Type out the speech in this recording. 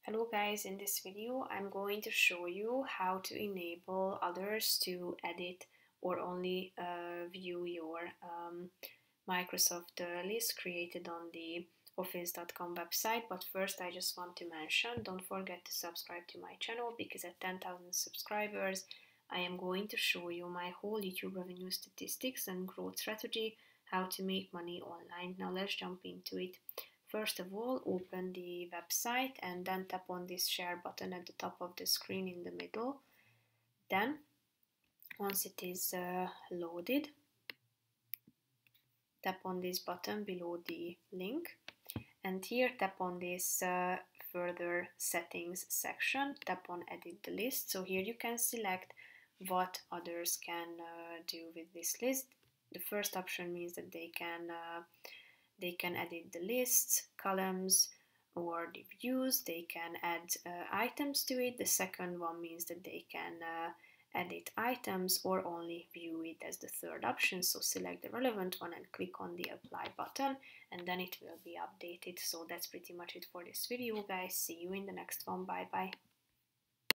Hello guys, in this video I'm going to show you how to enable others to edit or only view your Microsoft list created on the office.com website. But first I just want to mention, don't forget to subscribe to my channel, because at 10,000 subscribers I am going to show you my whole YouTube revenue statistics and growth strategy, how to make money online. Now let's jump into it. First of all, open the website and then tap on this share button at the top of the screen in the middle. Then, once it is loaded, tap on this button below the link, and here tap on this further settings section, tap on edit the list. So here you can select what others can do with this list. The first option means that they can edit the lists, columns, or the views. They can add items to it. The second one means that they can edit items or only view it as the third option. So select the relevant one and click on the apply button, and then it will be updated. So that's pretty much it for this video, guys. See you in the next one. Bye bye.